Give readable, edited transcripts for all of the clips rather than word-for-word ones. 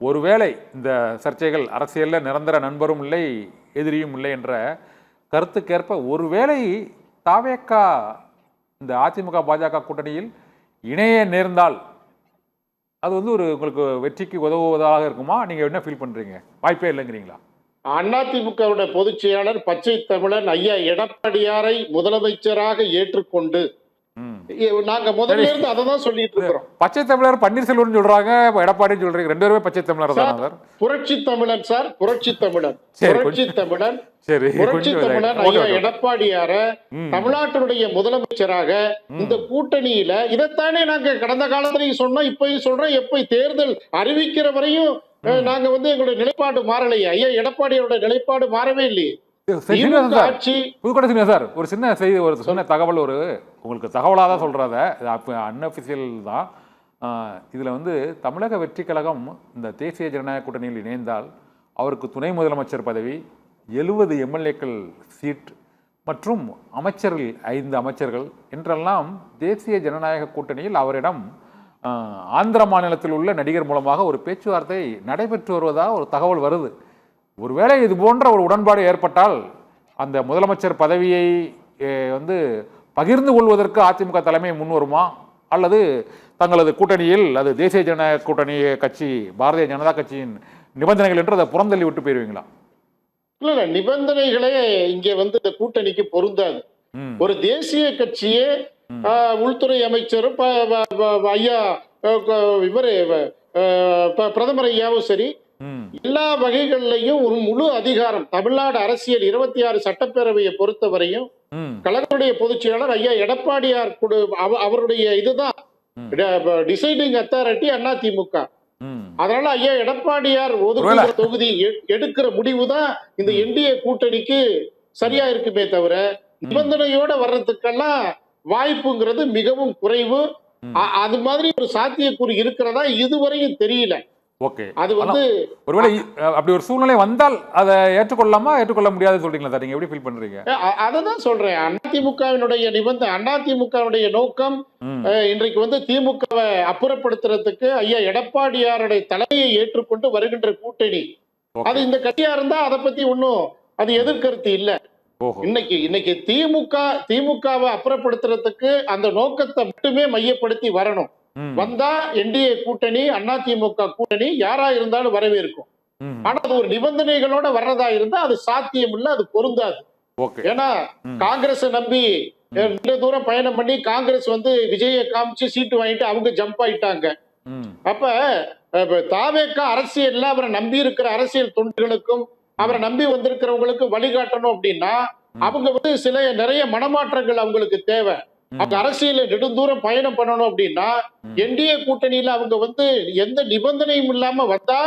ஒருவேளை இந்த சர்ச்சைகள் அரசியலில் நிரந்தர நண்பரும் இல்லை எதிரியும் இல்லை என்ற கருத்துக்கேற்ப ஒருவேளை தாவேக்கா இந்த அதிமுக பாஜக கூட்டணியில் இணைய நேர்ந்தால் அது வந்து ஒரு உங்களுக்கு வெற்றிக்கு உதவுவதாக இருக்குமா? நீங்க என்ன ஃபீல் பண்றீங்க? வாய்ப்பே இல்லைங்கிறீங்களா? அதிமுகவுடைய பொதுச் செயலாளர் பச்சை தமிழன் ஐயா எடப்பாடியாரை முதலமைச்சராக ஏற்றுக்கொண்டு நாங்க முதல்ல இருந்து அதை தான் சொல்லிட்டு இருக்கிறோம். பச்சை தமிழர் பன்னீர்செல்வம் சொல்றாங்க, எடப்பாடி சொல்றீங்க, ரெண்டு பேருமே பச்சை தமிழர் தான் சார். புரட்சி தமிழன் சார், புரட்சி தமிழன், புரட்சி தமிழன், புரட்சி தமிழன் ஐயா எடப்பாடியார தமிழ்நாட்டினுடைய முதலமைச்சராக இந்த கூட்டணியில இதைத்தானே நாங்க கடந்த காலத்திலையும் சொன்னோம், இப்பயும் சொல்றோம். எப்ப தேர்தல் அறிவிக்கிற வரையும் நாங்க வந்து எங்களுடைய நிலைப்பாடு மாறலையே. ஐயா எடப்பாடியோட நிலைப்பாடு மாறவே இல்லையே. புதுக்கோட்டை சார், ஒரு சின்ன செய்தி, ஒரு சின்ன தகவல், ஒரு உங்களுக்கு தகவலாக தான் சொல்கிறத, அன்அஃபிஷியல் தான். இதில் வந்து தமிழக வெற்றி கழகம் இந்த தேசிய ஜனநாயக கூட்டணியில் இணைந்தால் அவருக்கு துணை முதலமைச்சர் பதவி, 70 எம்எல்ஏக்கள் சீட் மற்றும் அமைச்சர்கள் 5 அமைச்சர்கள் என்றெல்லாம் தேசிய ஜனநாயக கூட்டணியில் அவரிடம் ஆந்திர மாநிலத்தில் உள்ள நடிகர் மூலமாக ஒரு பேச்சுவார்த்தை நடைபெற்று வருவதாக ஒரு தகவல் வருது. ஒருவேளை இது போன்ற ஒரு உடன்பாடு ஏற்பட்டால் அந்த முதலமைச்சர் பதவியை வந்து பகிர்ந்து கொள்வதற்கு அதிமுக தலைமை முன் வருமா, அல்லது தங்களது கூட்டணியில் அது தேசிய ஜனநாயக கூட்டணி கட்சி பாரதிய ஜனதா கட்சியின் நிபந்தனைகள் என்று அதை புறந்தள்ளி விட்டு போயிருவீங்களா? இல்ல, நிபந்தனைகளே இங்க வந்து இந்த கூட்டணிக்கு பொருந்தாது. ஒரு தேசிய கட்சியே உள்துறை அமைச்சரும் ஐயா இவரு பிரதமர் ஐயாவும் சரி, எல்லா வகைகளிலையும் ஒரு முழு அதிகாரம் தமிழ்நாடு அரசியல் 26 சட்டப்பேரவையை பொறுத்தவரையும் கழகத்துடைய பொதுச் செயலாளர் ஐயா எடப்பாடியார் அவருடைய இதுதான் டிசைடிங் அத்தாரிட்டி அதிமுக. அதனால ஐயா எடப்பாடியார் ஒதுக்குற தொகுதி எடுக்கிற முடிவு தான் இந்த என்டிஏ கூட்டணிக்கு சரியா இருக்குமே தவிர நிபந்தனையோட வர்றதுக்கெல்லாம் வாய்ப்புங்கிறது மிகவும் குறைவு. அது மாதிரி ஒரு சாத்தியக்கூறு இருக்கிறதா இதுவரையும் தெரியல. ஓகே, அது வந்து ஒருவேளை அப்படி ஒரு சூழ்நிலை வந்தால் அதை ஏற்றுக்கொள்ளலாமா, ஏற்றுக்கொள்ள முடியாது சொல்றீங்களா சார்? நீங்க எப்படி ஃபீல் பண்றீங்க? அததான் சொல்றேன். அதிமுகவினுடைய அதிமுகவினுடைய நோக்கம் இன்றைக்கு வந்து திமுகவை அப்புறப்படுத்துறதுக்கு ஐயா எடப்பாடியாருடைய தலையை ஏற்றுக்கொண்டு வருகின்ற கூட்டணி. அது இந்த கட்சியா இருந்தா அதை பத்தி ஒன்னும் அது எதிர்கருத்து இல்ல. இன்னைக்கு திமுகவை அப்புறப்படுத்துறதுக்கு அந்த நோக்கத்தை மட்டுமே மையப்படுத்தி வரணும். வந்தா என்டிஏ கூட்டணி அதிமுக கூட்டணி யாரா இருந்தாலும் வரவேற்கும். ஆனா அது ஒரு நிபந்தனைகளோட வர்றதா இருந்தா அது சாத்தியம் இல்ல, அது பொருந்தாது. ஏன்னா காங்கிரஸ் நம்பி நீண்ட தூரம் பயணம் பண்ணி காங்கிரஸ் வந்து விஜய காமிச்சு சீட்டு வாங்கிட்டு அவங்க ஜம்ப் ஆயிட்டாங்க. அப்ப தாவேக்கா அரசியல்ல அவரை நம்பி இருக்கிற அரசியல் தொண்டர்களுக்கும் அவரை நம்பி வந்திருக்கிறவங்களுக்கும் வழிகாட்டணும் அப்படின்னா அவங்க வந்து நிறைய மனமாற்றங்கள் அவங்களுக்கு தேவை. அவங்க அரசியல நெடுந்தூரம் பயணம் பண்ணணும் அப்படின்னா என்டிஏ கூட்டணியில அவங்க வந்து எந்த நிபந்தனையும் இல்லாம வந்தா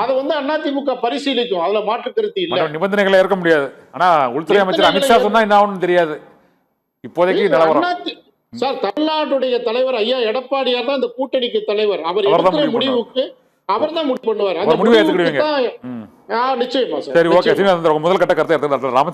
அதை வந்து அதிமுக பரிசீலிக்கும். அதுல மாற்று கருத்து இல்ல. நிபந்தனைகளை ஏற்க முடியாது. ஆனா உள்துறை அமைச்சர் அமித்ஷா சொன்னா என்ன ஆகும்னு தெரியாது இப்போதைக்கு நிலவரம். சார், தமிழ்நாட்டுடைய தலைவர் ஐயா எடப்பாடியார் தான் இந்த கூட்டணிக்கு தலைவர். அவர் எடுக்கிற முடிவுக்கு அவர் தான் முடிவு பண்ணுவார். அந்த முடிவு ஏத்துக்கிடுவீங்க? நிச்சயமா சார். சரி, ஓகே. முதல் கட்ட கருத்தை